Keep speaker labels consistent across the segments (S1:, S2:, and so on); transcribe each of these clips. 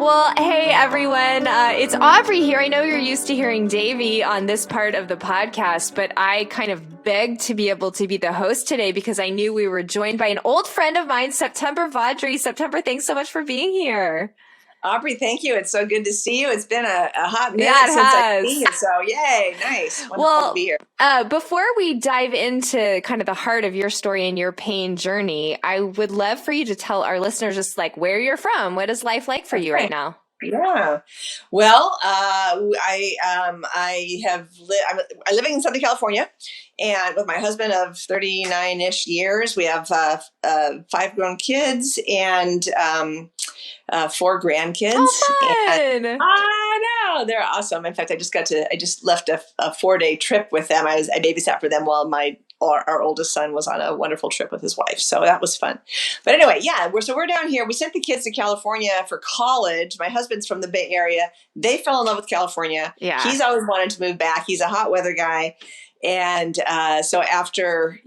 S1: Well, hey everyone, it's Aubrey here. I know you're used to hearing Davey on this part of the podcast, but I kind of begged to be able to be the host today because I knew we were joined by an old friend of mine, September Vaudrey. September, thanks so much for being here.
S2: Aubrey, thank you. It's so good to see you. It's been a hot minute
S1: Yeah, it
S2: since I've
S1: has.
S2: seen you. So yay, nice. Wonderful
S1: Well,
S2: to be here.
S1: before we dive into kind of the heart of your story and your pain journey, I would love for you to tell our listeners just like where you're from. What is life like for you right now?
S2: Yeah. Well, I'm living in Southern California, and with my husband of 39-ish years, we have 5 grown kids and 4 grandkids.
S1: Oh, fun!
S2: And I know, they're awesome. In fact, I just left a 4-day trip with them. I babysat for them while our oldest son was on a wonderful trip with his wife. So that was fun. But anyway, yeah, we're down here. We sent the kids to California for college. My husband's from the Bay Area. They fell in love with California.
S1: Yeah.
S2: He's always wanted to move back. He's a hot weather guy. And so after,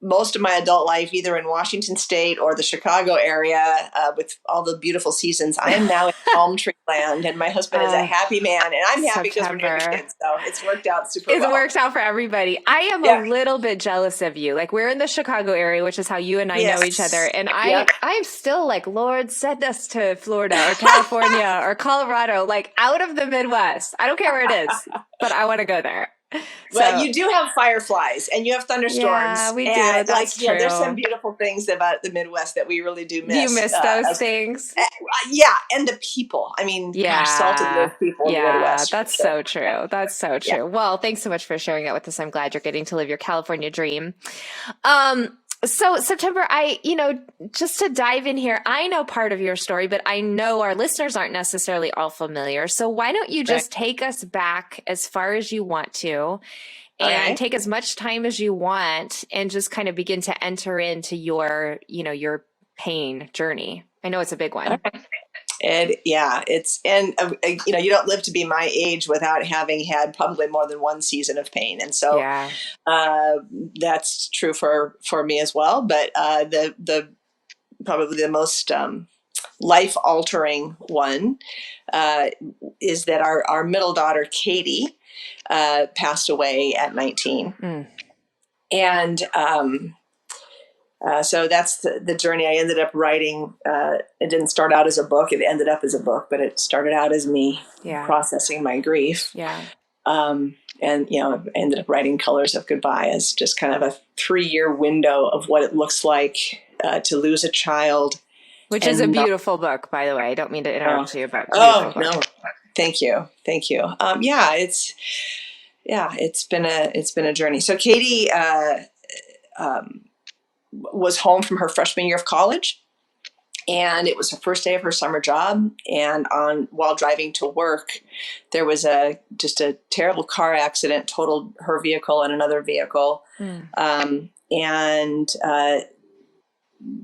S2: most of my adult life, either in Washington State or the Chicago area, with all the beautiful seasons, I am now in palm tree land, and my husband is a happy man, and I'm happy because we're near the kids. So it's worked out super well.
S1: It works out for everybody. I am a little bit jealous of you. Like, we're in the Chicago area, which is how you and I know each other. And I'm still like, Lord, send us to Florida or California or Colorado, like out of the Midwest. I don't care where it is, but I want to go there.
S2: Well, you do have fireflies and you have thunderstorms.
S1: Yeah, we do.
S2: And
S1: That's true.
S2: There's some beautiful things about the Midwest that we really do miss.
S1: Do you miss those things?
S2: Yeah, and the people. I mean, gosh, salt and live people in the Midwest.
S1: That's so true. That's so true. Yeah. Well, thanks so much for sharing that with us. I'm glad you're getting to live your California dream. So September, just to dive in here, I know part of your story, but I know our listeners aren't necessarily all familiar. So why don't you just take us back as far as you want to and take as much time as you want and just kind of begin to enter into your pain journey. I know it's a big one.
S2: Okay. And you don't live to be my age without having had probably more than one season of pain. And so that's true for me as well. But the probably the most life altering one is that our middle daughter, Katie, passed away at 19. Mm. And so that's the journey I ended up writing. It didn't start out as a book. It ended up as a book, but it started out as me processing my grief.
S1: Yeah.
S2: And, I ended up writing Colors of Goodbye as just kind of a 3-year window of what it looks like to lose a child.
S1: Which is a beautiful book, by the way. I don't mean to interrupt you, but
S2: no. Thank you. It's been a journey. So Katie, was home from her freshman year of college, and it was her first day of her summer job. And while driving to work, there was just a terrible car accident, totaled her vehicle and another vehicle. Mm.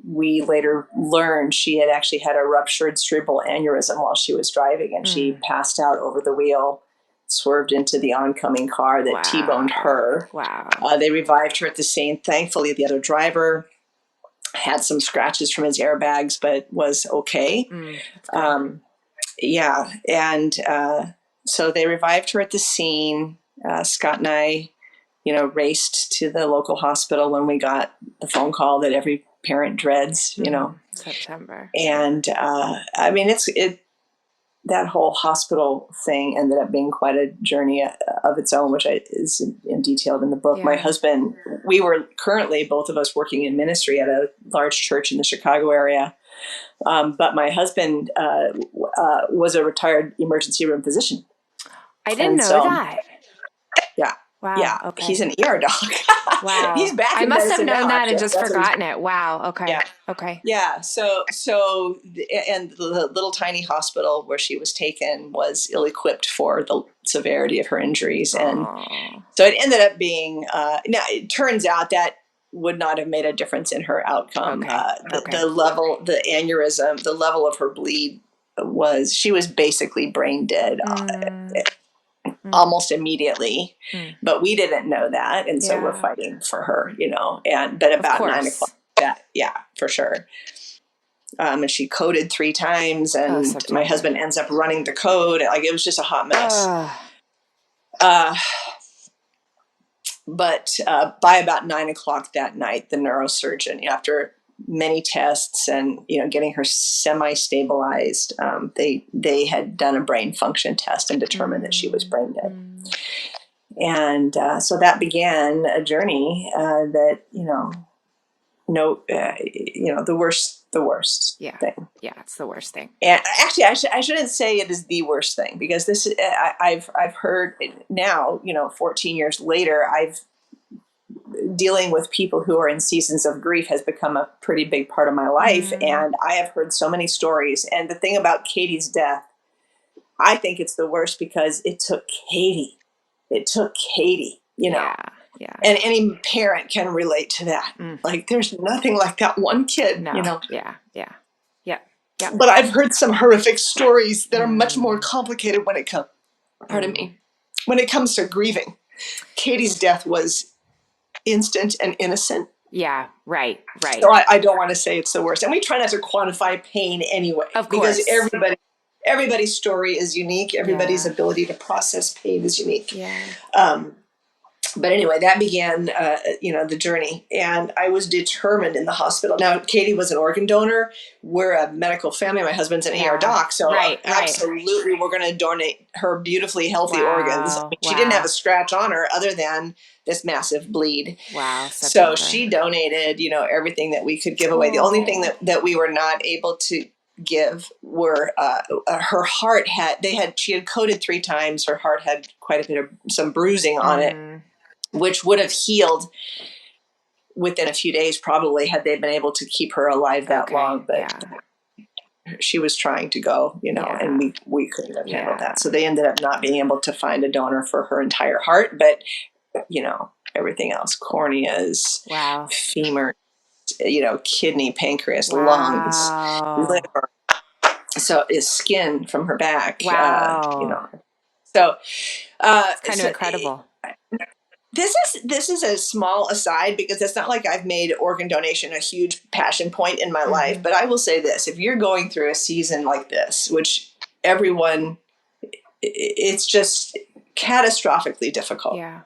S2: We later learned she had actually had a ruptured cerebral aneurysm while she was driving, and she passed out over the wheel, swerved into the oncoming car that T-boned her.
S1: Wow.
S2: They revived her at the scene. Thankfully, the other driver had some scratches from his airbags, but was okay. So they revived her at the scene. Scott and I, raced to the local hospital when we got the phone call that every parent dreads,
S1: September.
S2: And that whole hospital thing ended up being quite a journey of its own, which is detailed in the book. Yeah. My husband, we were currently both of us working in ministry at a large church in the Chicago area. But my husband was a retired emergency room physician.
S1: I didn't know that.
S2: Yeah.
S1: Wow.
S2: Yeah.
S1: Okay.
S2: He's an ER doc.
S1: Wow.
S2: He's back.
S1: I must have known
S2: now,
S1: that and just forgotten it. Wow. Okay.
S2: Yeah.
S1: Okay.
S2: Yeah. So, and the little tiny hospital where she was taken was ill-equipped for the severity of her injuries. And so it ended up being, now it turns out that would not have made a difference in her outcome. The level, the aneurysm, the level of her bleed she was basically brain dead. Almost immediately, but we didn't know that, and so we're fighting for her, but about 9 o'clock. For sure. And she coded 3 times, and my husband ends up running the code. Like, it was just a hot mess. But by about 9:00 that night, the neurosurgeon, after many tests and getting her semi-stabilized, they had done a brain function test and determined that she was brain dead. And so that began a journey that the worst thing.
S1: Yeah, it's the worst thing.
S2: And actually, I shouldn't say it is the worst thing, because this is, I've heard now, 14 years later, dealing with people who are in seasons of grief has become a pretty big part of my life. And I have heard so many stories. And the thing about Katie's death, I think it's the worst because it took Katie.
S1: Yeah.
S2: And any parent can relate to that. Like, there's nothing like that one kid,
S1: Yeah.
S2: But I've heard some horrific stories that are much more complicated when it comes, when it comes to grieving. Katie's death was instant and innocent.
S1: Yeah, right.
S2: So I don't want to say it's the worst. And we try not to quantify pain anyway.
S1: Of course.
S2: Because everybody's story is unique. Everybody's ability to process pain is unique.
S1: Yeah.
S2: But anyway, that began, the journey. And I was determined in the hospital. Now, Katie was an organ donor. We're a medical family. My husband's an ER doc. So absolutely, we're going to donate her beautifully healthy organs. She didn't have a scratch on her other than this massive bleed.
S1: Wow.
S2: So she donated, everything that we could give away. The only thing that we were not able to give were her heart she had coded 3 times. Her heart had quite a bit of some bruising on it, which would have healed within a few days, probably, had they been able to keep her alive that long. But she was trying to go, and we couldn't have handled that. So they ended up not being able to find a donor for her entire heart, but everything else, corneas, femur, kidney, pancreas, lungs, liver. So is skin from her back. So
S1: it's kind of incredible.
S2: This is a small aside, because it's not like I've made organ donation a huge passion point in my life. But I will say this: if you're going through a season like this, which it's just catastrophically difficult.
S1: Yeah.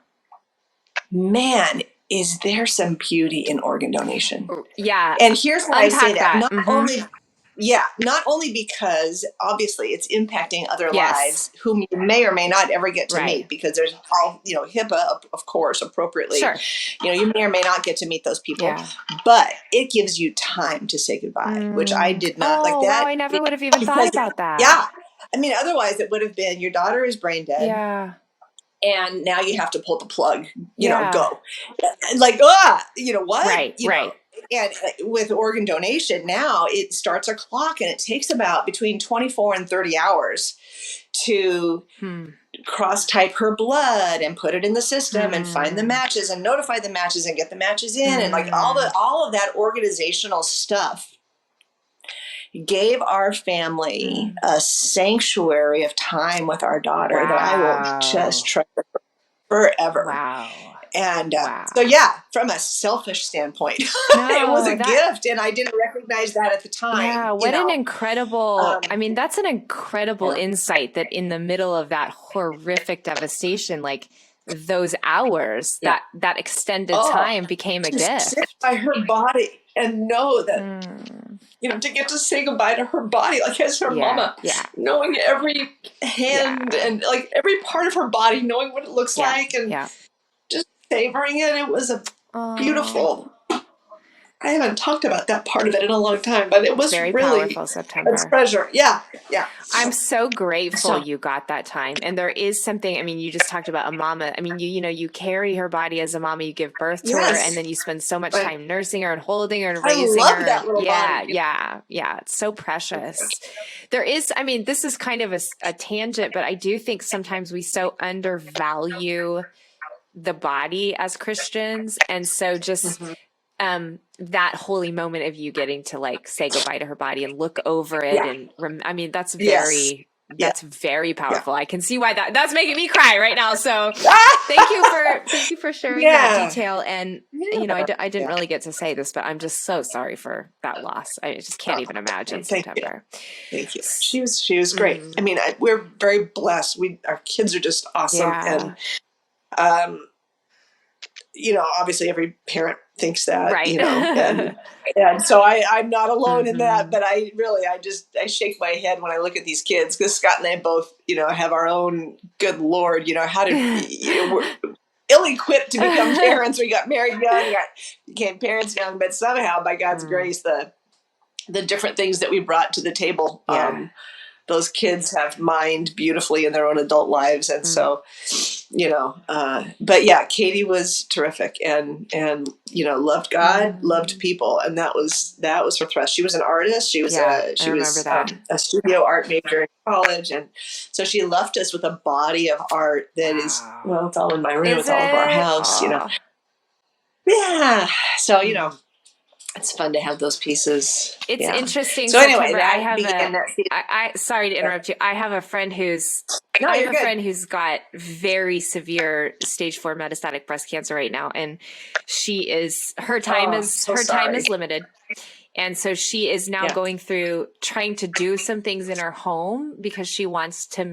S2: Man, is there some beauty in organ donation?
S1: Yeah.
S2: And here's why I say that.
S1: That.
S2: Not only because obviously it's impacting other lives whom you may or may not ever get to meet, because there's all, HIPAA, of course, appropriately.
S1: Sure.
S2: You may or may not get to meet those people, but it gives you time to say goodbye, which I did not like that.
S1: Wow, I never would have even thought about that.
S2: Yeah. I mean, otherwise it would have been your daughter is brain dead.
S1: Yeah.
S2: And now you have to pull the plug, go. Like, what?
S1: Right.
S2: And with organ donation, now it starts a clock, and it takes about between 24 and 30 hours to cross-type her blood and put it in the system and find the matches and notify the matches and get the matches in. And like all of that organizational stuff gave our family a sanctuary of time with our daughter that I will just treasure forever.
S1: Wow.
S2: And so, from a selfish standpoint, it was a gift, and I didn't recognize that at the time.
S1: Yeah, what an incredible, that's an incredible insight, that in the middle of that horrific devastation, like those hours, that extended time became a gift.
S2: Sit by her body and know that, to get to say goodbye to her body, like as her mama, knowing every hand and like every part of her body, knowing what it looks like, and just savoring it. It was a beautiful. I haven't talked about that part of it in a long time, but it was
S1: very
S2: really
S1: powerful, September.
S2: A treasure. Yeah.
S1: I'm so grateful you got that time. And there is something, you just talked about a mama. You carry her body as a mama, you give birth to her, and then you spend so much time nursing her and holding her and raising her.
S2: I love that little body.
S1: Yeah. It's so precious. There is, this is kind of a tangent, but I do think sometimes we so undervalue the body as Christians. And so just, that holy moment of you getting to like say goodbye to her body and look over it. And that's very that's very
S2: Yeah.
S1: powerful. I can see why that's making me cry right now. So thank you for sharing that detail. And I didn't really get to say this, but I'm just so sorry for that loss. I just can't even imagine September.
S2: Thank you. She was great. I mean, we're very blessed. Our kids are just awesome.
S1: Yeah.
S2: And, obviously every parent thinks that,
S1: right.
S2: and so I'm not alone in that, but I shake my head when I look at these kids, because Scott and I both, have our own, good Lord, how to, we're ill-equipped to become parents. We got married young, became parents young, but somehow by God's grace, the different things that we brought to the table, those kids have mined beautifully in their own adult lives. And so, but yeah, Katie was terrific and, loved God, loved people. And that was her thrust. She was an artist. She was a studio art major in college. And so she left us with a body of art that is, it's all in my room. It's all over our house, Yeah. So, it's fun to have those pieces.
S1: It's interesting.
S2: So anyway,
S1: sorry to interrupt you. I have a friend who's got very severe stage 4 metastatic breast cancer right now, and her time is limited. And so she is now going through trying to do some things in her home because she wants to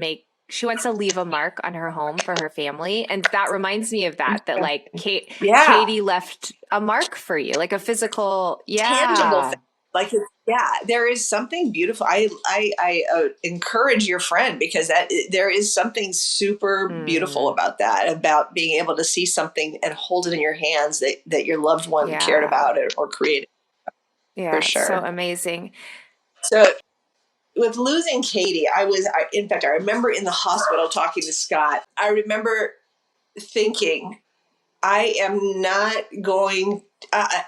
S1: leave a mark on her home for her family. And that reminds me of that like Katie left a mark for you, like a physical,
S2: tangible thing. Like, there is something beautiful. I encourage your friend, because there is something super beautiful about that, about being able to see something and hold it in your hands that your loved one cared about it or created.
S1: Yeah,
S2: for sure.
S1: So amazing.
S2: So with losing Katie, I remember in the hospital talking to Scott. I remember thinking, I am not going, that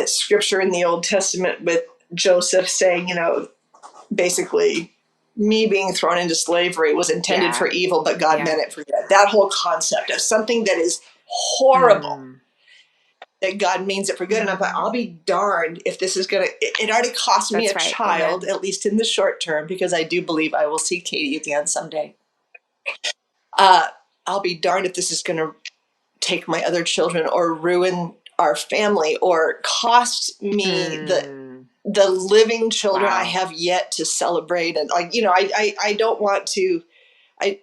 S2: scripture in the Old Testament with Joseph saying, basically me being thrown into slavery was intended for evil, but God meant it for good. That whole concept of something that is horrible, that God means it for good. And I'm like, I'll be darned if this is it already cost me a child, at least in the short term, because I do believe I will see Katie again someday. I'll be darned if this is going to take my other children or ruin our family or cost me the living children I have yet to celebrate. And I don't want to, to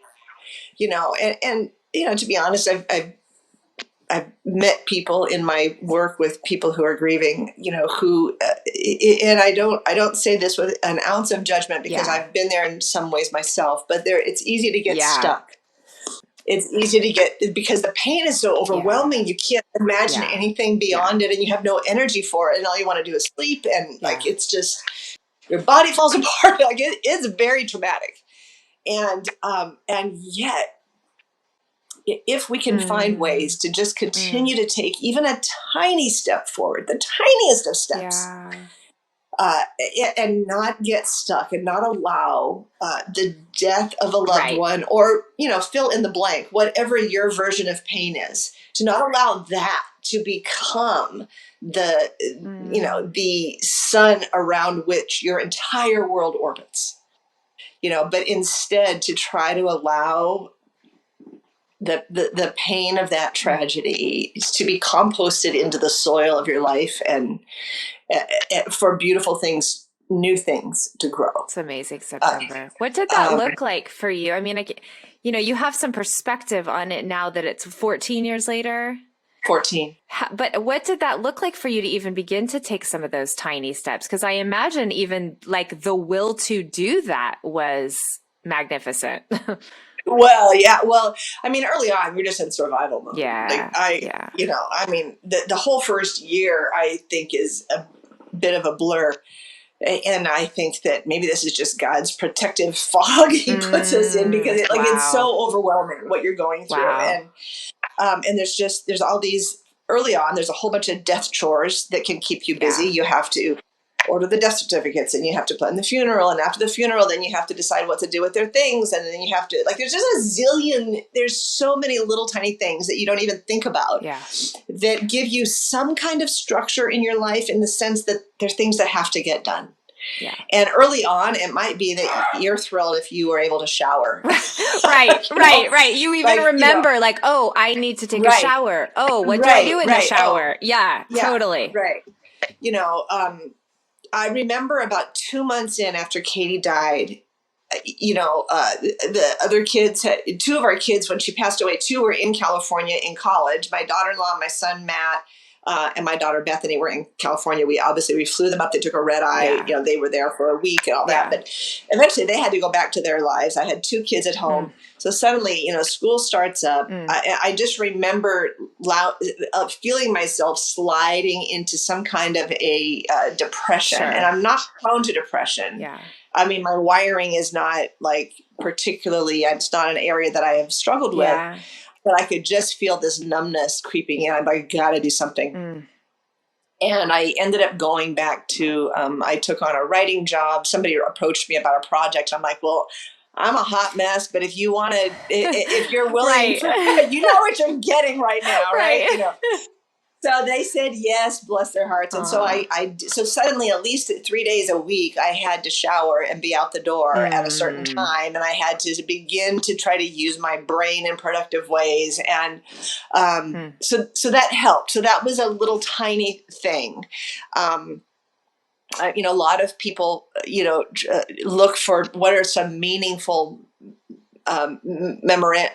S2: be honest, I've met people in my work with people who are grieving, who, and I don't say this with an ounce of judgment, because I've been there in some ways myself, but it's easy to get stuck. It's easy to get, because the pain is so overwhelming. You can't imagine anything beyond it, and you have no energy for it. And all you want to do is sleep. And it's just, your body falls apart. Like it's very traumatic. And yet, if we can find ways to just continue to take even a tiny step forward, the tiniest of steps, and not get stuck and not allow the death of a loved one, or, fill in the blank, whatever your version of pain is, to not allow that to become the, the sun around which your entire world orbits, but instead to try to allow the pain of that tragedy to be composted into the soil of your life, and for beautiful things, new things to grow.
S1: It's amazing, September. What did that look like for you? I mean, you have some perspective on it now that it's 14 years later.
S2: 14.
S1: But what did that look like for you to even begin to take some of those tiny steps? Because I imagine even like the will to do that was magnificent.
S2: Well, yeah. Well, I mean, early on, you're just in survival mode.
S1: Yeah.
S2: I mean, the whole first year, I think, is a bit of a blur. And I think that maybe this is just God's protective fog he puts us in, because it's so overwhelming what you're going through. And there's all these, early on, there's a whole bunch of death chores that can keep you busy. You have to order the death certificates, and you have to plan the funeral, and after the funeral, then you have to decide what to do with their things, and then you have to, there's just there's so many little tiny things that you don't even think about that give you some kind of structure in your life, in the sense that there's things that have to get done.
S1: Yeah.
S2: And early on, it might be that you're thrilled if you were able to shower.
S1: Right. You even remember like, oh, I need to take a shower. Oh, what do I do in the shower?
S2: Oh,
S1: yeah, totally.
S2: Right. I remember about 2 months in after Katie died, the other kids two of our kids, when she passed away, two were in California in college. My daughter-in-law, my son, Matt, and my daughter, Bethany, were in California. We flew them up. They took a red eye.
S1: Yeah.
S2: They were there for a week and all that. But eventually they had to go back to their lives. I had two kids at home. So suddenly, school starts up. I just remember feeling myself sliding into some kind of a depression.
S1: Sure.
S2: And I'm not prone to depression.
S1: Yeah.
S2: I mean, my wiring is not like particularly, it's not an area that I have struggled with, but I could just feel this numbness creeping in. I'm like, I got to do something. And I ended up going back to, I took on a writing job. Somebody approached me about a project. I'm like, well, I'm a hot mess, but if you want to, if you're willing, you know what you're getting right now, right? So they said yes, bless their hearts. And so so suddenly at least 3 days a week, I had to shower and be out the door at a certain time. And I had to begin to try to use my brain in productive ways. And so that helped. So that was a little tiny thing. A lot of people, look for what are some meaningful memory,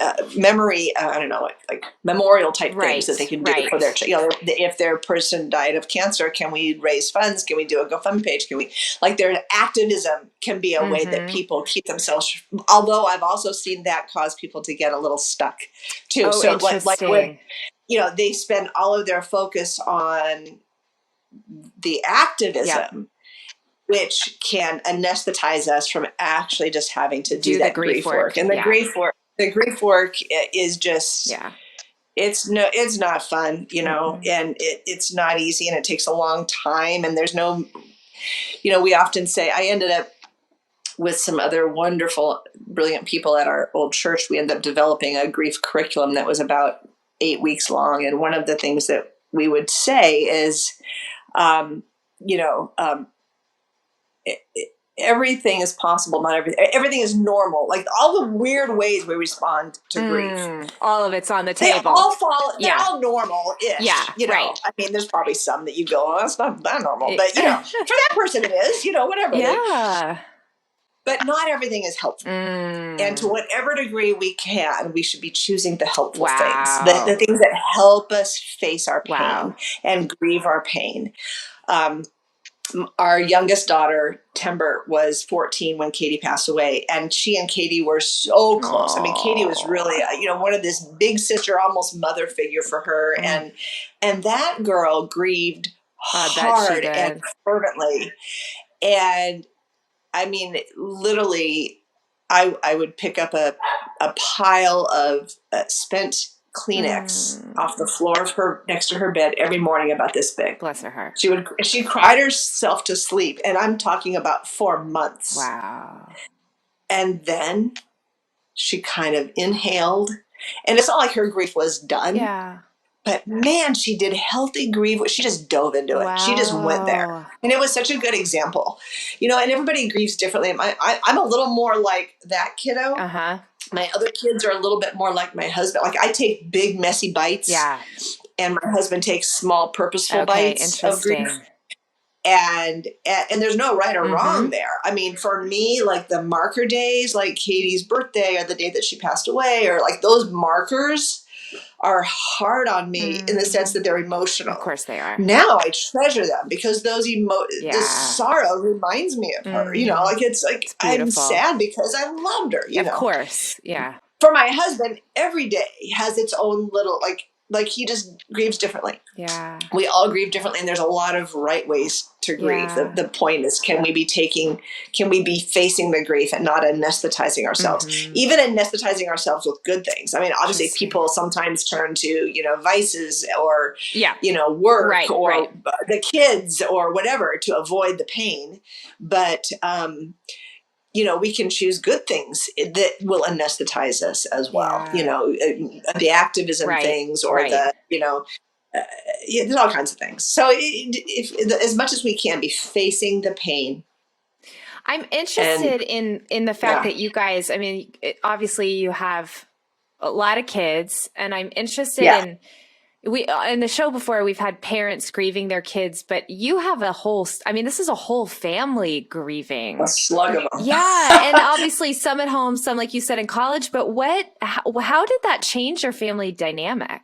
S2: I don't know, like memorial type things that they can do for their, if their person died of cancer, can we raise funds? Can we do a GoFundMe page? Can we, their activism can be a way that people keep themselves, although I've also seen that cause people to get a little stuck too.
S1: Oh,
S2: so like when, they spend all of their focus on the activism, which can anesthetize us from actually just having to do that grief work. And the grief work is just, it's not fun, and it's not easy, and it takes a long time, and there's no, we often say, I ended up with some other wonderful, brilliant people at our old church. We ended up developing a grief curriculum that was about 8 weeks long. And one of the things that we would say is, everything is possible, not everything is normal. Like all the weird ways we respond to grief,
S1: all of it's on the table.
S2: They're all normal-ish. I mean, there's probably some that you go, oh, that's not that normal, but for that person it is, whatever. But not everything is helpful. And to whatever degree we can, we should be choosing the helpful things, the things that help us face our pain and grieve our pain. Our youngest daughter, September, was 14 when Katie passed away. And she and Katie were so close. I mean, Katie was really, one of this big sister, almost mother figure for her. And that girl grieved hard and fervently. And I mean, literally, I would pick up a pile of spent Kleenex off the floor of next to her bed every morning, about this big.
S1: Bless her heart.
S2: She cried herself to sleep, and I'm talking about 4 months.
S1: Wow.
S2: And then she kind of inhaled, and it's not like her grief was done.
S1: Yeah.
S2: But man, she did healthy grief. She just dove into it. She just went there. And it was such a good example. And everybody grieves differently. I'm a little more like that kiddo. My other kids are a little bit more like my husband. Like I take big, messy bites. Yeah. And my husband takes small, purposeful bites of grief. And there's no right or wrong there. I mean, for me, like the marker days, like Katie's birthday or the day that she passed away, or like those markers are hard on me in the sense that they're emotional.
S1: Of course they are.
S2: Now I treasure them because those this sorrow reminds me of her. It's I'm sad because I loved her.
S1: Of course, yeah.
S2: For my husband, every day has its own little like he just grieves differently.
S1: Yeah. We
S2: all grieve differently, and there's a lot of right ways to grieve.
S1: Yeah.
S2: The point is, can we be facing the grief and not anesthetizing ourselves? Even anesthetizing ourselves with good things. I mean, obviously people sometimes turn to, vices or, work or the kids or whatever to avoid the pain. But, we can choose good things that will anesthetize us as well. The activism things or the, there's all kinds of things. So as much as we can be facing the pain
S1: I'm interested in the fact that you guys, I mean, obviously you have a lot of kids, and I'm interested in the show before we've had parents grieving their kids, but you have a whole, I mean, this is a whole family grieving.
S2: A slug of them.
S1: Yeah. And obviously some at home, some, like you said, in college, but how did that change your family dynamic?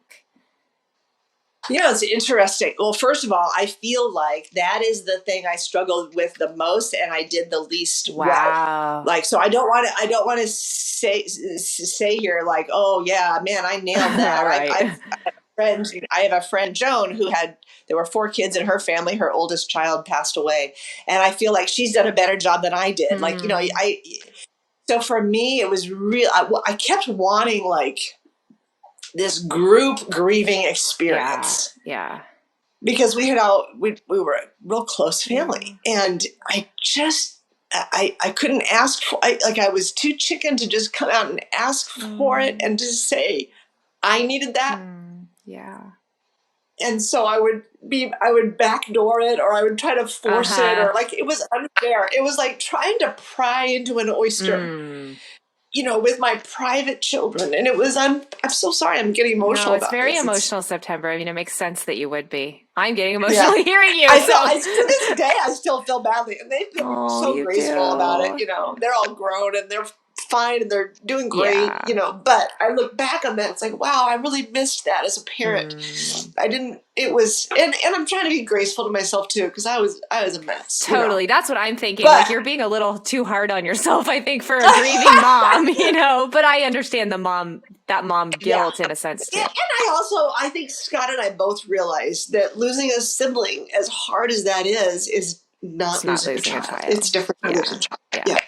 S2: You know, it's interesting. Well, first of all, I feel like that is the thing I struggled with the most, and I did the least well. Like, so I don't want to say here like, oh yeah, man, I nailed that.
S1: Right.
S2: I have a friend, Joan, there were 4 kids in her family. Her oldest child passed away, and I feel like she's done a better job than I did. Like, you know, so for me, it was real. I kept wanting like this group grieving experience.
S1: Yeah.
S2: Because we were a real close family, and I couldn't ask for, I was too chicken to just come out and ask for it and just say I needed that.
S1: Yeah.
S2: And so I would backdoor it, or I would try to force it, or like, it was unfair. It was like trying to pry into an oyster, you know, with my private children. And it was, I'm so sorry, I'm getting emotional about this.
S1: It's very emotional, September. I mean, it makes sense that you would be. I'm getting emotional hearing you.
S2: To this day, I still feel badly. And they've been so graceful about it. You know, they're all grown and they're fine and they're doing great, you know, but I look back on that, it's like, wow, I really missed that as a parent. And I'm trying to be graceful to myself too, because I was a mess.
S1: Totally.
S2: You know?
S1: That's what I'm thinking. Like, you're being a little too hard on yourself, I think, for a grieving mom, you know, but I understand that mom guilt in a sense too.
S2: And I think Scott and I both realized that losing a sibling, as hard as that is not losing a child. It's different than losing a child. Yeah.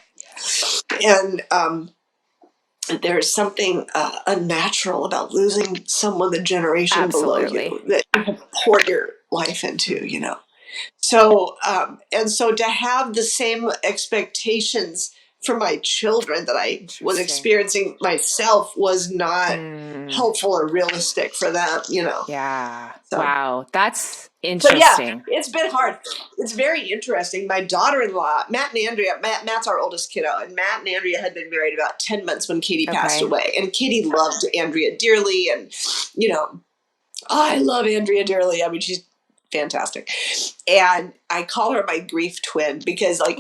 S2: And there's something unnatural about losing someone the generation below you that you have poured your life into, you know. So and so to have the same expectations for my children that I was experiencing myself was not helpful or realistic for them, you know.
S1: Yeah.
S2: So,
S1: wow. That's interesting.
S2: So yeah, it's been hard. It's very interesting. My daughter-in-law, Matt's our oldest kiddo, and Matt and Andrea had been married about 10 months when Katie passed away. And Katie loved Andrea dearly. And, you know, I love Andrea dearly. I mean, she's fantastic. And I call her my grief twin because like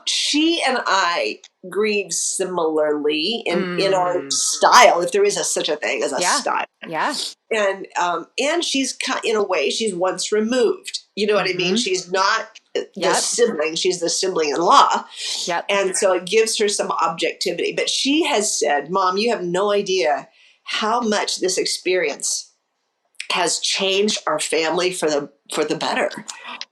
S2: she and I grieve similarly in our style, if there is such a thing as a style.
S1: Yeah.
S2: And she's, in a way, she's once removed. You know what I mean? She's not the sibling. She's the sibling-in-law. Yep. And so it gives her some objectivity. But she has said, Mom, you have no idea how much this experience has changed our family for the better.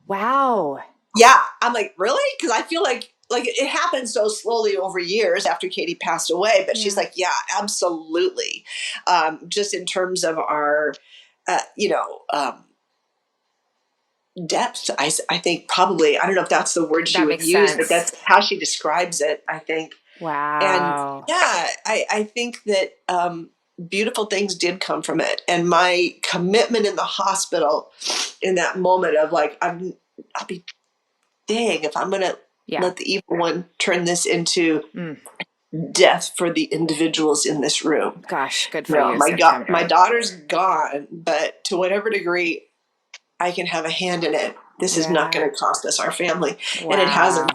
S2: Wow. Yeah. I'm like, really? Because I feel like it happened so slowly over years after Katie passed away. But she's like, yeah, absolutely. Just in terms of our, depth, I think probably, I don't know if that's the word she would use, but that's how she describes it, I think. Wow. And yeah, I think that beautiful things did come from it. And my commitment in the hospital in that moment of like, I'll be dang if I'm going to let the evil one turn this into death for the individuals in this room.
S1: Gosh, good for you.
S2: My daughter's gone, but to whatever degree I can have a hand in it, this is not going to cost us our family. Wow. And it hasn't.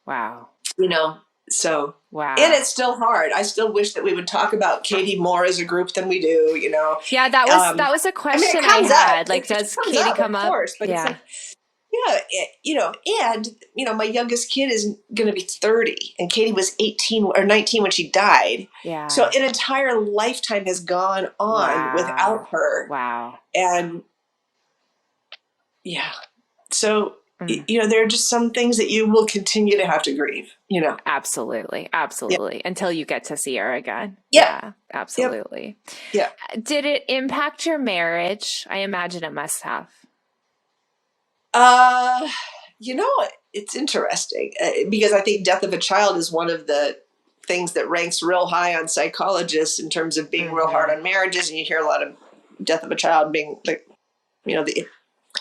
S1: Wow.
S2: You know, so, wow. And it's still hard. I still wish that we would talk about Katie more as a group than we do, you know.
S1: Yeah, that was a question I had. Like, does Katie come up?
S2: Of course, but it's like, my youngest kid is going to be 30 and Katie was 18 or 19 when she died. Yeah. So an entire lifetime has gone on without her. Wow. And yeah. So, there are just some things that you will continue to have to grieve, you know.
S1: Absolutely. Absolutely. Yep. Until you get to see her again.
S2: Yeah.
S1: Absolutely.
S2: Yeah.
S1: Did it impact your marriage? I imagine it must have.
S2: It's interesting because I think death of a child is one of the things that ranks real high on psychologists in terms of being real hard on marriages. And you hear a lot of death of a child being like, the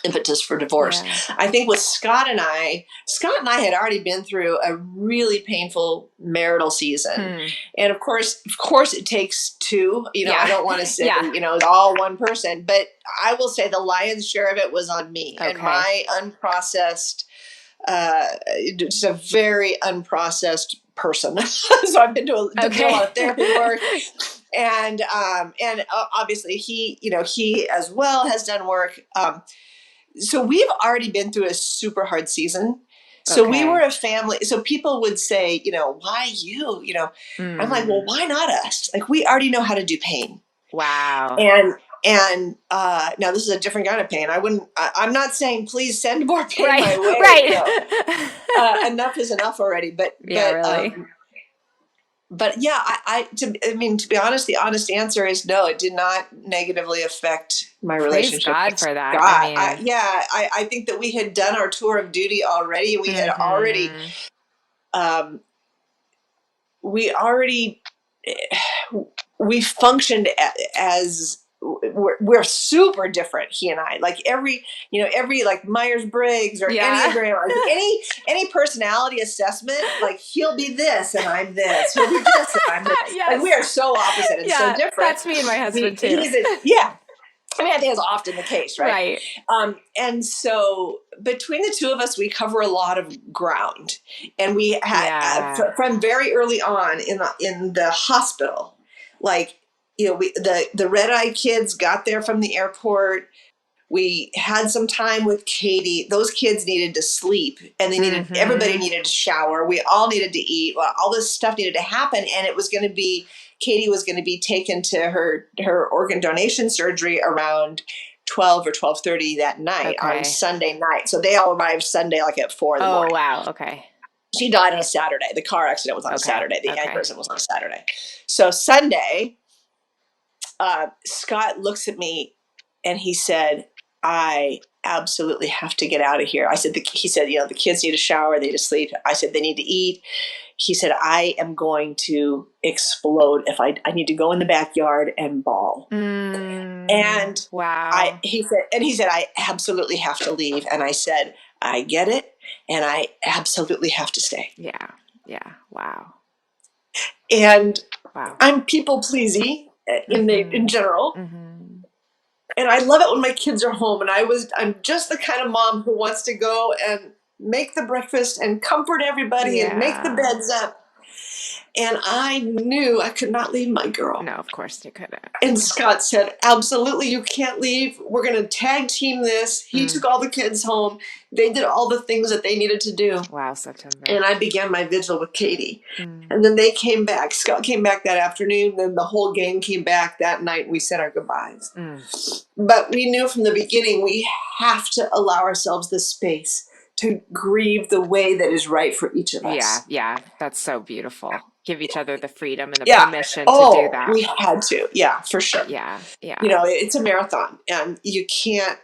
S2: impetus for divorce.
S1: Yeah.
S2: I think with Scott and I had already been through a really painful marital season. And of course it takes two, I don't want to say, it's all one person, but I will say the lion's share of it was on me and my unprocessed, just a very unprocessed person. So I've been doing a lot of therapy work. And obviously he as well has done work. So we've already been through a super hard season. So we were a family. So people would say, why you, I'm like, well, why not us? Like, we already know how to do pain.
S1: Wow.
S2: And now this is a different kind of pain. I'm not saying please send more pain my way.
S1: Right.
S2: Enough is enough already. But
S1: really.
S2: But yeah, to be honest, the honest answer is no. It did not negatively affect my relationship.
S1: Praise God for that.
S2: I think that we had done our tour of duty already. We had already, we functioned as we're super different. He and I, like every like Myers-Briggs or Enneagram, or any personality assessment, like he'll be this and I'm this. He'll be this and I'm this. Like we are so opposite and so different.
S1: That's me and my husband too.
S2: I mean, I think that's often the case, right? And so between the two of us, we cover a lot of ground, and we had from very early on in the hospital, like, the red-eye kids got there from the airport. We had some time with Katie. Those kids needed to sleep, and everybody needed to shower. We all needed to eat. Well, all this stuff needed to happen, and Katie was going to be taken to her organ donation surgery around 12 or 12:30 that night on Sunday night. So they all arrived Sunday, like at 4 in the morning.
S1: Oh, wow. Okay.
S2: She died on a Saturday. The car accident was on a Saturday. The aneurysm was on a Saturday. So Sunday, Scott looks at me and he said, I absolutely have to get out of here. He said, the kids need a shower. They need to sleep. I said, they need to eat. He said, I am going to explode if I need to go in the backyard and bawl. And
S1: wow.
S2: He said, I absolutely have to leave. And I said, I get it. And I absolutely have to stay.
S1: Yeah. Yeah. Wow.
S2: And I'm people pleasing in general. And I love it when my kids are home, and I'm just the kind of mom who wants to go and make the breakfast and comfort everybody and make the beds up. And I knew I could not leave my girl.
S1: No, of course you couldn't.
S2: And Scott said, absolutely, you can't leave. We're going to tag team this. He took all the kids home. They did all the things that they needed to do.
S1: Wow, September.
S2: And I began my vigil with Katie. And then they came back. Scott came back that afternoon. Then the whole gang came back that night. And we said our goodbyes. But we knew from the beginning we have to allow ourselves the space to grieve the way that is right for each of us.
S1: Yeah. That's so beautiful. Give each other the freedom and the permission to do that.
S2: We had to. Yeah, for sure.
S1: Yeah.
S2: It's a marathon, and you can't,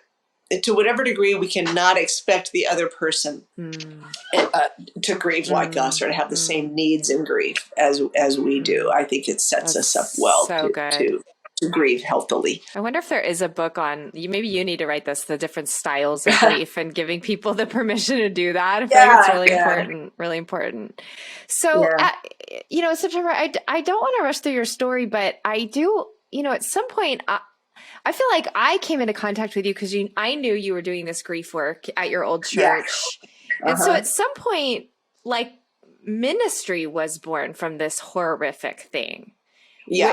S2: to whatever degree, we cannot expect the other person to grieve like us or to have the same needs in grief as we do. I think it sets us up well to grieve healthily.
S1: I wonder if there is a book on, maybe you need to write this, the different styles of grief and giving people the permission to do that. I feel like it's really important. So, September, I don't want to rush through your story, but I do, at some point, I feel like I came into contact with you because I knew you were doing this grief work at your old church. And so at some point, like, ministry was born from this horrific thing.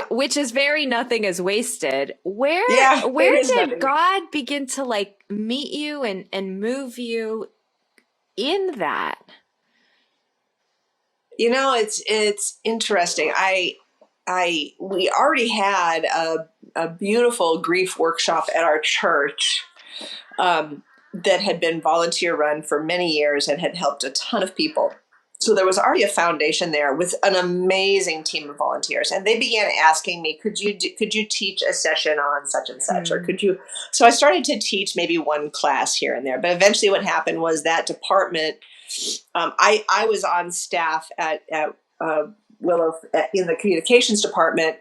S1: Which is very nothing is wasted. Where did God begin to like meet you and move you in that?
S2: It's interesting. We already had a beautiful grief workshop at our church that had been volunteer run for many years and had helped a ton of people. So there was already a foundation there with an amazing team of volunteers, and they began asking me, "Could you teach a session on such and such, or could you?" So I started to teach maybe one class here and there, but eventually, what happened was that department. I was on staff at Willow in the communications department,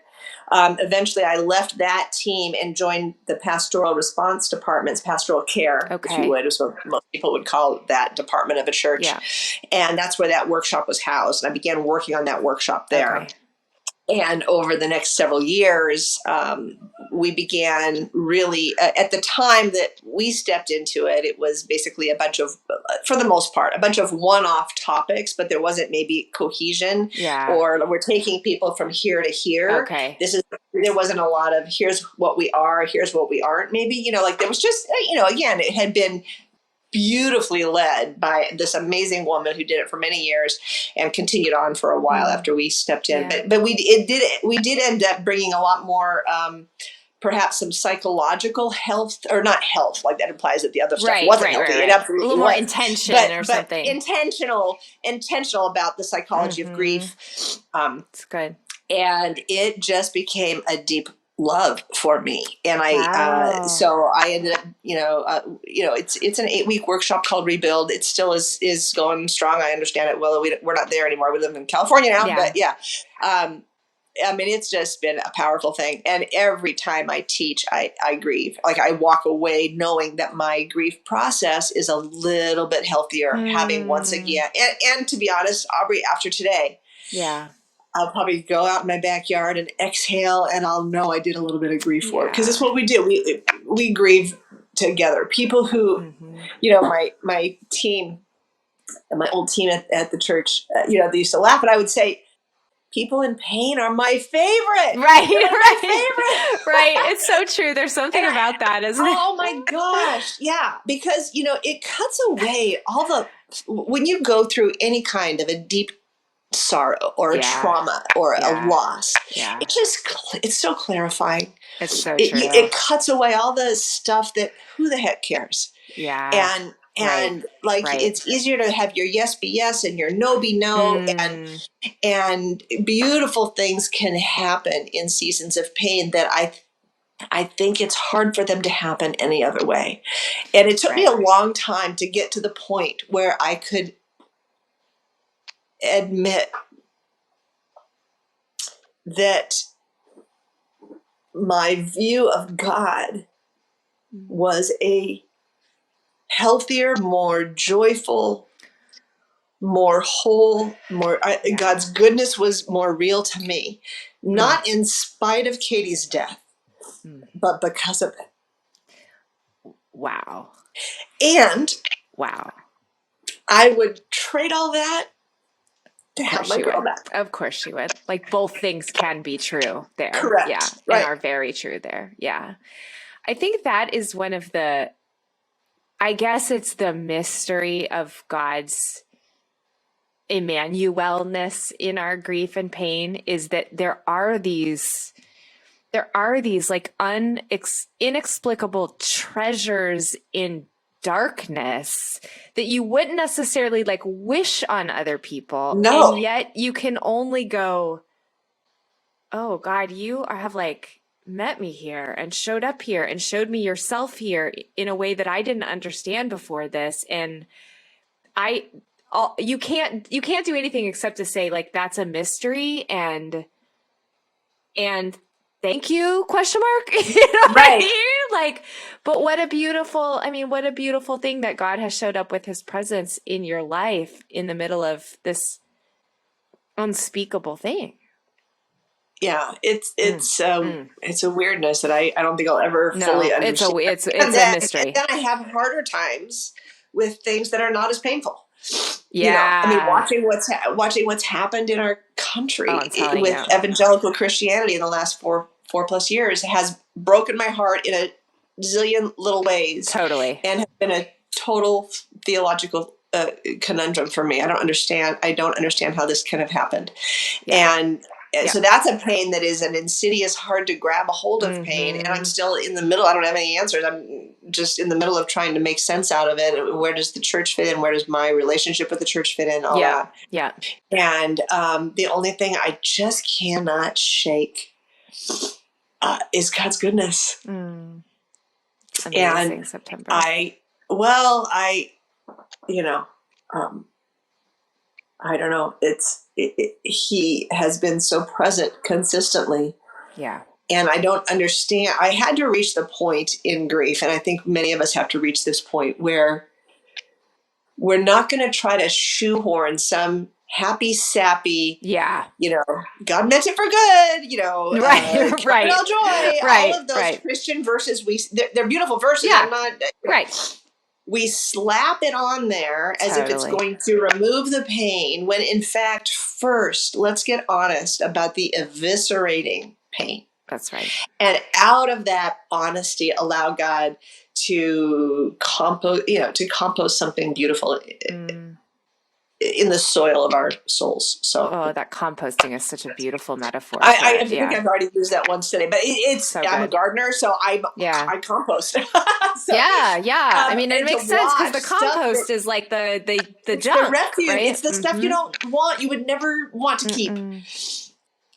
S2: Eventually I left that team and joined the pastoral response departments, pastoral care, if you would, is what most people would call that department of a church.
S1: Yeah.
S2: And that's where that workshop was housed. And I began working on that workshop there.
S1: Okay.
S2: And over the next several years, we began really, at the time that we stepped into it, it was basically a bunch of, for the most part, a bunch of one-off topics, but there wasn't maybe cohesion, or we're taking people from here to here.
S1: Okay.
S2: There wasn't a lot of, here's what we are, here's what we aren't. Maybe, like there was just, again, it had been beautifully led by this amazing woman who did it for many years and continued on for a while after we stepped in.
S1: Yeah.
S2: But we did end up bringing a lot more, perhaps some psychological health, or not health, like that implies that the other stuff wasn't healthy. It absolutely
S1: a little more intention or something.
S2: Intentional about the psychology of grief.
S1: It's good.
S2: And it just became a deep love for me. And so I ended up, it's an 8-week workshop called Rebuild. It still is going strong. I understand it. Well, we're not there anymore. We live in California now, but it's just been a powerful thing. And every time I teach, I grieve. Like I walk away knowing that my grief process is a little bit healthier, having once again, and to be honest, Aubrey, after today, I'll probably go out in my backyard and exhale, and I'll know I did a little bit of grief work, because it's what we do. We grieve together. People who, my team, my old team at the church, they used to laugh, and I would say, people in pain are my favorite.
S1: Right.
S2: My favorite.
S1: Right. It's so true. There's something about that, isn't it?
S2: Oh my gosh. Yeah. Because, it cuts away when you go through any kind of a deep sorrow or a trauma or a loss, it's so clarifying.
S1: It's so true.
S2: It cuts away all the stuff that who the heck cares. And it's easier to have your yes be yes and your no be no, and beautiful things can happen in seasons of pain that I think it's hard for them to happen any other way. And it took me a long time to get to the point where I could admit that my view of God was a healthier, more joyful, more whole, God's goodness was more real to me, not in spite of Katie's death, but because of it.
S1: Wow.
S2: And I would trade all that to have my girl back.
S1: Of course she would. Like both things can be true there.
S2: Correct.
S1: Yeah. And are very true there. Yeah. I think that is one of I guess it's the mystery of God's Emmanuelness in our grief and pain, is that there are these like inexplicable treasures in darkness that you wouldn't necessarily like wish on other people.
S2: No.
S1: And yet you can only go, oh God, you have like met me here and showed up here and showed me yourself here in a way that I didn't understand before this. And you can't do anything except to say like, that's a mystery and thank you, question mark. You know what I mean? Like, but what a beautiful thing that God has showed up with his presence in your life in the middle of this unspeakable thing.
S2: Yeah, it's a weirdness that I don't think I'll ever fully understand.
S1: It's a mystery.
S2: And then I have harder times with things that are not as painful.
S1: Yeah,
S2: watching what's happened in our country with evangelical Christianity in the last four plus years has broken my heart in a zillion little ways. Totally, and has been a total theological conundrum for me. I don't understand how this can have happened, and so that's a pain that is an insidious, hard to grab a hold of pain. And I'm still in the middle. I don't have any answers. I'm just in the middle of trying to make sense out of it. Where does the church fit in? Where does my relationship with the church fit in? All that. Yeah. And the only thing I just cannot shake is God's goodness.
S1: Amazing,
S2: and
S1: September.
S2: I don't know. He has been so present consistently
S1: Yeah.
S2: And I don't understand. I had to reach the point in grief, and I think many of us have to reach this point where we're not going to try to shoehorn some happy, sappy,
S1: Yeah.
S2: God meant it for good,
S1: Right.
S2: count it
S1: Right.
S2: all joy,
S1: Right.
S2: all of those
S1: Right.
S2: Christian verses. They're beautiful verses.
S1: Yeah.
S2: I'm not,
S1: Right.
S2: we slap it on there as if it's going to remove the pain, when in fact, first, let's get honest about the eviscerating pain.
S1: That's right.
S2: And out of that honesty, allow God to compost something beautiful in the soil of our souls. So,
S1: that composting is such a beautiful metaphor.
S2: I think I've already used that once today, but I'm a gardener, so I compost. So,
S1: yeah. I mean, it
S2: and
S1: makes sense because the compost is like the junk,
S2: the refuse.
S1: right?
S2: It's the stuff you don't want, you would never want to keep.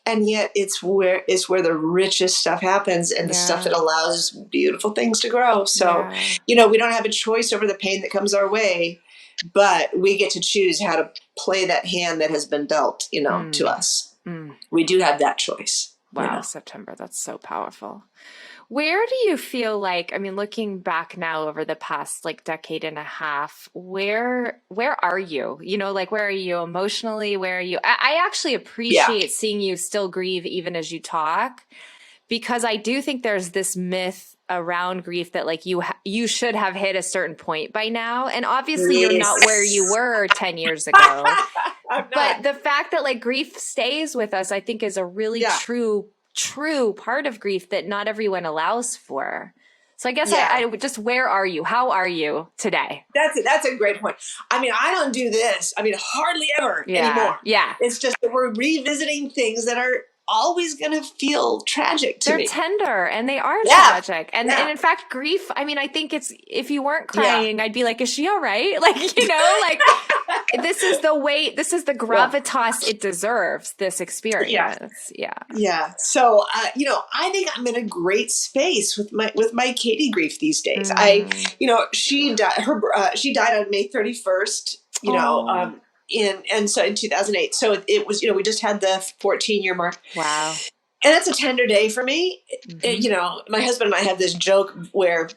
S2: And yet it's where the richest stuff happens, and the stuff that allows beautiful things to grow. So, we don't have a choice over the pain that comes our way, but we get to choose how to play that hand that has been dealt, to us. We do have that choice.
S1: Wow, September, that's so powerful. Where do you feel like, I mean, looking back now over the past decade and a half, where are you? Where are you emotionally? Where are you? I actually appreciate seeing you still grieve even as you talk, because I do think there's this myth around grief that you should have hit a certain point by now. And obviously you're not where you were 10 years ago. But the fact that grief stays with us, I think is a really true part of grief that not everyone allows for. So I guess I just, where are you? How are you today?
S2: That's a great point. I mean, I don't do this. I mean, hardly ever anymore.
S1: Yeah.
S2: It's just that we're revisiting things that are always going to feel tragic to me.
S1: They're tender and they are tragic. And in fact, grief, I mean, I think if you weren't crying, I'd be like, is she all right? This is the weight, this is the gravitas it deserves, this experience.
S2: Yeah. So, I think I'm in a great space with my Katie grief these days. She died on May 31st, so in 2008. So it was, we just had the 14-year mark.
S1: Wow.
S2: And that's a tender day for me. My husband and I have this joke where,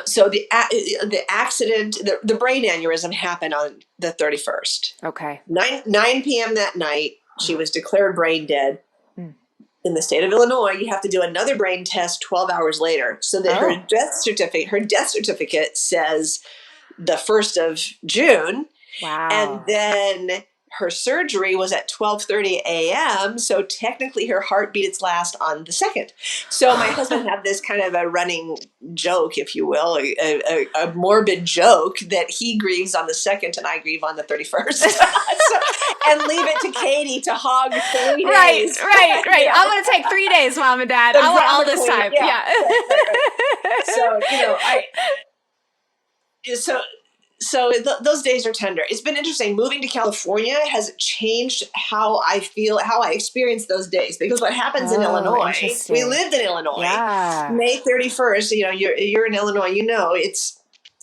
S2: so the accident, the brain aneurysm happened on the 31st.
S1: Okay.
S2: 9 p.m. that night, she was declared brain dead. In the state of Illinois, you have to do another brain test 12 hours later. So that her death certificate says the 1st of June.
S1: Wow.
S2: And then her surgery was at 12:30 a.m. So technically her heart beat its last on the 2nd. So my husband had this kind of a running joke, if you will, a morbid joke that he grieves on the 2nd and I grieve on the 31st. And leave it to Katie to hog 3 days.
S1: Right. I'm going to take 3 days, Mom and Dad. I want all this time. Yeah.
S2: So, those days are tender. It's been interesting. Moving to California has changed how I feel, how I experience those days. Because what happens in Illinois, we lived in Illinois.
S1: Yeah.
S2: May 31st, you're in Illinois, it's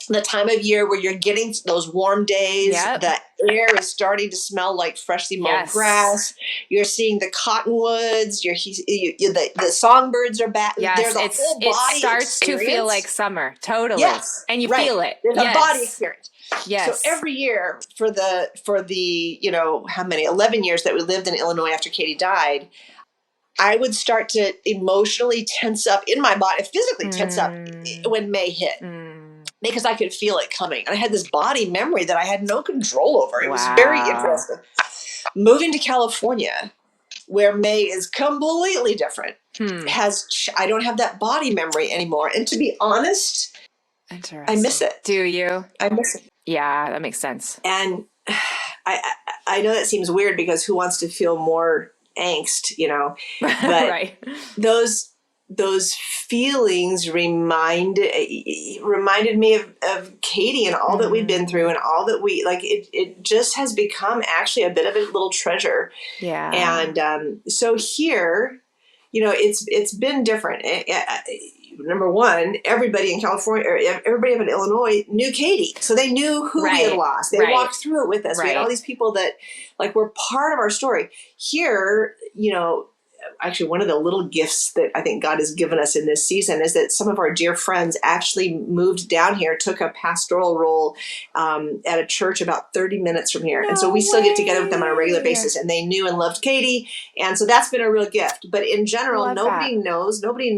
S2: the time of year where you're getting those warm days.
S1: Yep.
S2: The air is starting to smell like freshly mowed grass. You're seeing the cottonwoods. The songbirds are back.
S1: Yes,
S2: There's a whole body
S1: it starts
S2: experience.
S1: to feel like summer. Totally.
S2: Yes,
S1: and you feel it.
S2: There's a body experience.
S1: Yes.
S2: So every year for the how many 11 years that we lived in Illinois after Katie died, I would start to emotionally tense up in my body, physically tense up when May hit. Because I could feel it coming. And I had this body memory that I had no control over. It was very interesting. Moving to California, where May is completely different, I don't have that body memory anymore. And to be honest, I miss it.
S1: Do you?
S2: I miss it.
S1: Yeah, that makes sense.
S2: And I know that seems weird because who wants to feel more angst, But
S1: right.
S2: Those feelings reminded me of Katie and all that we've been through and all that it just has become actually a bit of a little treasure.
S1: Yeah.
S2: And so here, it's been different. Number one, everybody in California, or everybody up in Illinois knew Katie. So they knew who we had lost. They walked through it with us. We had all these people that were part of our story. Here, actually one of the little gifts that I think God has given us in this season is that some of our dear friends actually moved down here, took a pastoral role at a church about 30 minutes from here.
S1: No
S2: and so we still get together with them on a regular
S1: way.
S2: basis, and they knew and loved Katie. And so that's been a real gift. But in general,
S1: Love
S2: nobody
S1: that.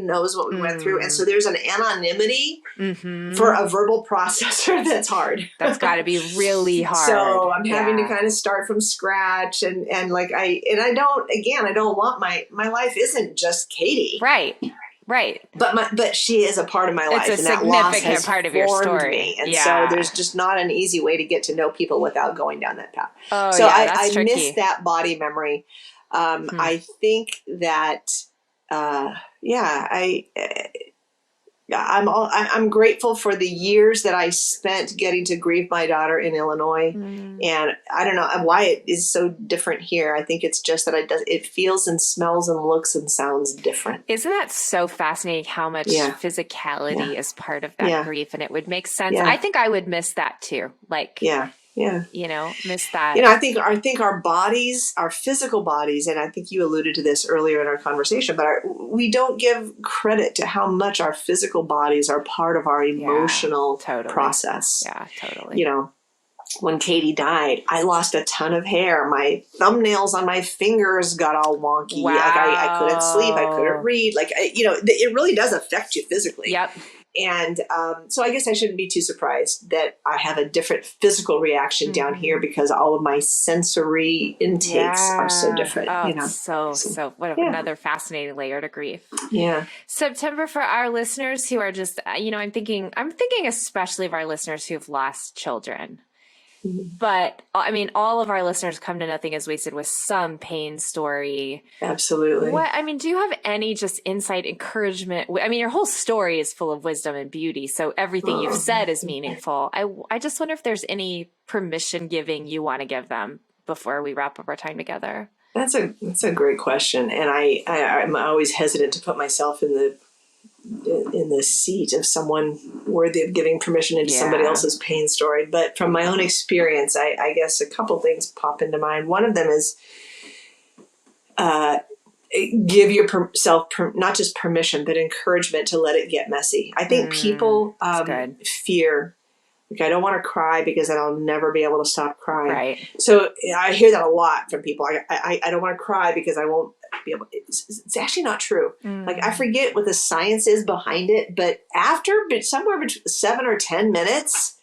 S2: knows what we went through. And so there's an anonymity
S1: Mm-hmm.
S2: for a verbal processor that's hard.
S1: That's got to be really hard.
S2: So I'm having to kind of start from scratch, and I don't want my life isn't just Katie.
S1: Right.
S2: But she is a part of my life,
S1: It's a
S2: and that loss
S1: significant
S2: has
S1: part of your
S2: formed
S1: story.
S2: me. And
S1: Yeah.
S2: so there's just not an easy way to get to know people without going down that path.
S1: Oh,
S2: so
S1: yeah,
S2: I
S1: that's tricky.
S2: miss that body memory. I think that I'm grateful for the years that I spent getting to grieve my daughter in Illinois. And I don't know why it is so different here. I think it's just that it feels and smells and looks and sounds different.
S1: Isn't that so fascinating how much physicality is part of that grief? And it would make sense. I think I would miss that too. Miss that.
S2: I think our bodies, our physical bodies, and I think you alluded to this earlier in our conversation, but we don't give credit to how much our physical bodies are part of our emotional process.
S1: Yeah, totally.
S2: When Katie died, I lost a ton of hair. My thumbnails on my fingers got all wonky.
S1: Wow.
S2: Like I couldn't sleep. I couldn't read. It really does affect you physically.
S1: Yep.
S2: And so I guess I shouldn't be too surprised that I have a different physical reaction down here because all of my sensory intakes are so different.
S1: So another fascinating layer to grief.
S2: Yeah.
S1: September, for our listeners who are just, I'm thinking especially of our listeners who have lost children. But I mean, all of our listeners come to Nothing Is Wasted with some pain story.
S2: Absolutely.
S1: Do you have any just insight, encouragement? I mean, your whole story is full of wisdom and beauty. So everything you've said is meaningful. I just wonder if there's any permission giving you want to give them before we wrap up our time together.
S2: That's a great question. And I'm always hesitant to put myself in the seat of someone worthy of giving permission into somebody else's pain story. But from my own experience, I guess a couple things pop into mind. One of them is give yourself not just permission, but encouragement to let it get messy. I think people fear, I don't want to cry because then I'll never be able to stop crying.
S1: Right.
S2: So I hear that a lot from people. I don't want to cry because I won't be able. It's actually not true. I forget what the science is behind it, but somewhere between 7 or 10 minutes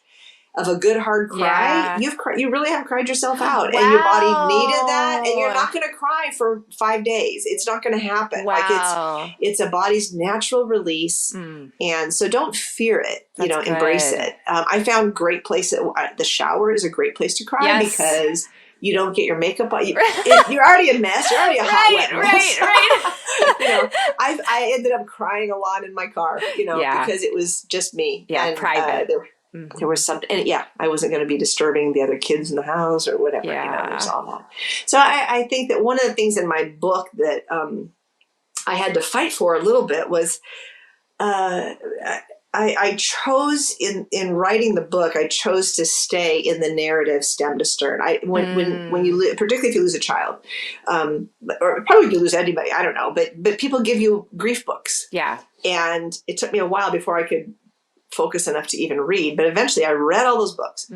S2: of a good hard cry, you really have cried yourself out, and your body needed that, and you're not going to cry for 5 days. It's not going to happen.
S1: Wow.
S2: It's a body's natural release, and so don't fear it. Embrace it. I found great place. The shower is a great place to cry because you don't get your makeup on. You're already a mess. You're already a hot, wet mess. Right. I ended up crying a lot in my car, because it was just me.
S1: Yeah, and, private.
S2: There was something, and I wasn't going to be disturbing the other kids in the house or whatever. There's all that. So I think that one of the things in my book that I had to fight for a little bit was I chose in writing the book, I chose to stay in the narrative stem to stern. When you particularly if you lose a child, or probably if you lose anybody, I don't know, but people give you grief books.
S1: Yeah. And
S2: it took me a while before I could focus enough to even read, but eventually I read all those books.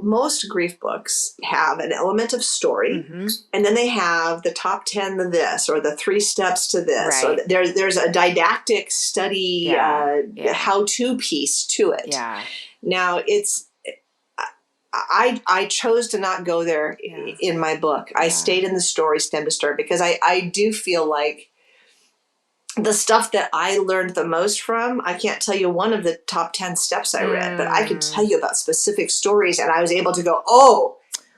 S2: Most grief books have an element of story, and then they have the top 10 to this, or the 3 steps to this, or there's a didactic study, how-to piece to it. Yeah. Now I chose to not go there in my book. I stayed in the story stem to stern because I do feel like the stuff that I learned the most from, I can't tell you one of the top 10 steps I read, but I can tell you about specific stories, and I was able to go, oh,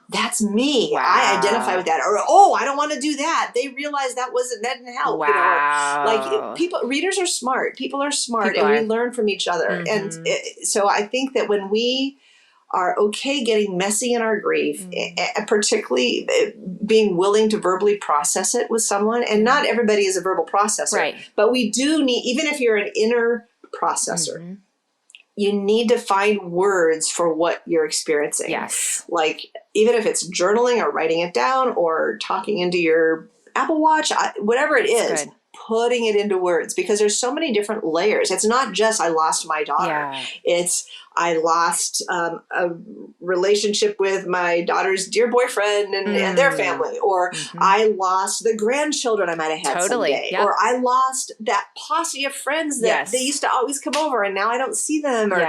S2: that's me. Wow. I identify with that. Or, oh, I don't want to do that. They realized that didn't help.
S1: Wow.
S2: Readers are smart. People are smart, and we learn from each other. And so I think that when we are okay getting messy in our grief, and particularly being willing to verbally process it with someone. And not everybody is a verbal processor, but we do need, even if you're an inner processor, you need to find words for what you're experiencing.
S1: Yes.
S2: Like, even if it's journaling or writing it down or talking into your Apple Watch, whatever it is,
S1: good.
S2: putting it into words, because there's so many different layers. It's not just I lost my daughter.
S1: Yeah.
S2: It's I lost a relationship with my daughter's dear boyfriend and their family, or I lost the grandchildren I might have had someday,
S1: Yep.
S2: or I lost that posse of friends that they used to always come over and now I don't see them. Or,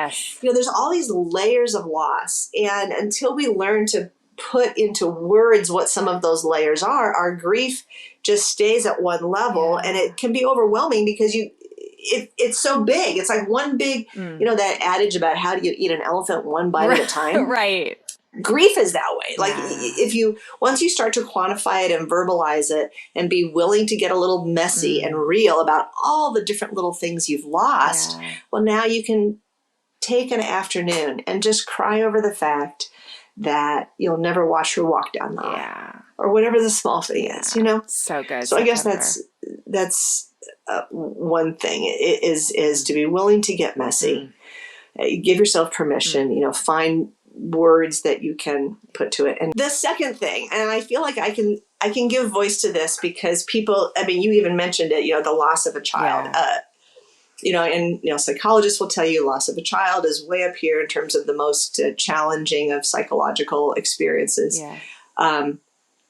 S2: there's all these layers of loss. And until we learn to put into words what some of those layers are, our grief just stays at one level, and it can be overwhelming because it's so big. It's like one big, that adage about how do you eat an elephant one bite at a time.
S1: Right.
S2: Grief is that way. Like once you start to quantify it and verbalize it and be willing to get a little messy and real about all the different little things you've lost, well, now you can take an afternoon and just cry over the fact that you'll never watch her walk down the aisle, or whatever the small thing is,
S1: So good.
S2: So I guess that's one thing is to be willing to get messy, give yourself permission, find words that you can put to it. And the second thing, and I feel like I can give voice to this because people, you even mentioned it, the loss of a child. Psychologists will tell you loss of a child is way up here in terms of the most challenging of psychological experiences.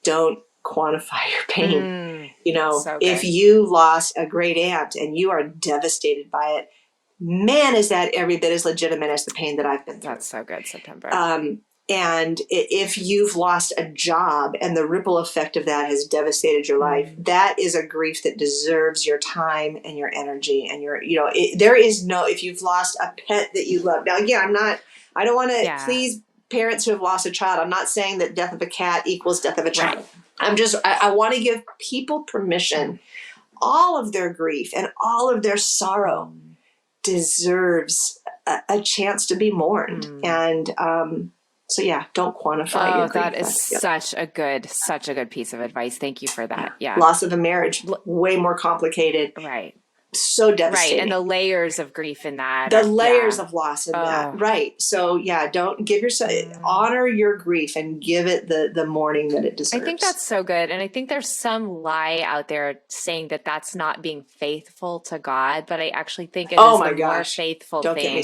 S2: Don't quantify your pain. If you lost a great aunt and you are devastated by it, man, is that every bit as legitimate as the pain that I've been through.
S1: That's so good, September.
S2: And if you've lost a job and the ripple effect of that has devastated your life, that is a grief that deserves your time and your energy and there is no, if you've lost a pet that you love. Now, again, I don't want to please parents who have lost a child. I'm not saying that death of a cat equals death of a child. Right. I want to give people permission. All of their grief and all of their sorrow deserves a chance to be mourned. And, don't quantify your grief.
S1: That is such a good piece of advice. Thank you for that. Yeah.
S2: Loss of a marriage, way more complicated.
S1: Right.
S2: So devastating.
S1: Right. And the layers of grief in that.
S2: The layers of loss in that. Right. So don't give yourself, honor your grief and give it the mourning that it deserves.
S1: I think that's so good. And I think there's some lie out there saying that that's not being faithful to God, but I actually think it is the more faithful thing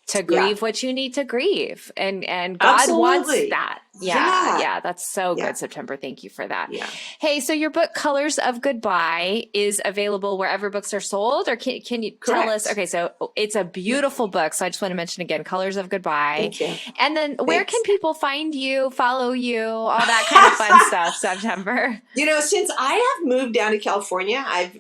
S1: to grieve what you need to grieve. And God wants that. Yeah. That's so good, September. Thank you for that. Yeah. Hey, so your book, Colors of Goodbye, is available wherever books are sold, or can you tell us? Okay, so it's a beautiful book. So I just want to mention again, Colors of Goodbye.
S2: Thank you.
S1: And then where can people find you, follow you, all that kind of fun stuff, September?
S2: Since I have moved down to California, I've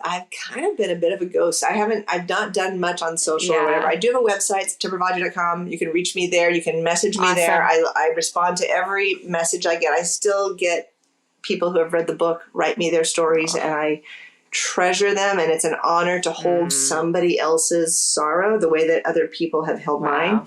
S2: kind of been a bit of a ghost. I've not done much on social or whatever. I do have a website, septembervaudrey.com. You can reach me there. You can message me there. I respond to every message I get. I still get people who have read the book write me their stories, and I treasure them, and it's an honor to hold somebody else's sorrow the way that other people have held mine.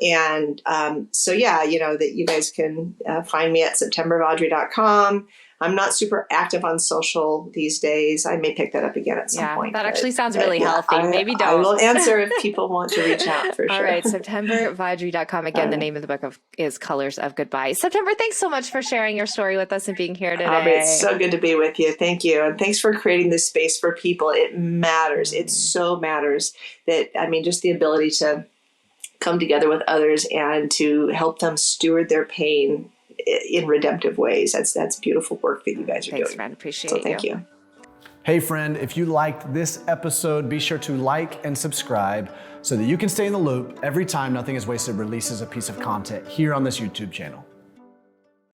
S2: And that you guys can find me at septembervaudrey.com. I'm not super active on social these days. I may pick that up again at some point.
S1: That actually sounds really healthy. Maybe don't.
S2: I will answer if people want to reach out for sure.
S1: All right, septembervaudrey.com. Again, the name of the book is Colors of Goodbye. September, thanks so much for sharing your story with us and being here today.
S2: Aubrey, it's so good to be with you. Thank you. And thanks for creating this space for people. It matters. It so matters that, just the ability to come together with others and to help them steward their pain in redemptive ways. That's beautiful work that you guys are doing.
S1: Thanks, friend. Appreciate it.
S2: Thank you.
S3: Hey, friend, if you liked this episode, be sure to like and subscribe so that you can stay in the loop every time Nothing is Wasted releases a piece of content here on this YouTube channel.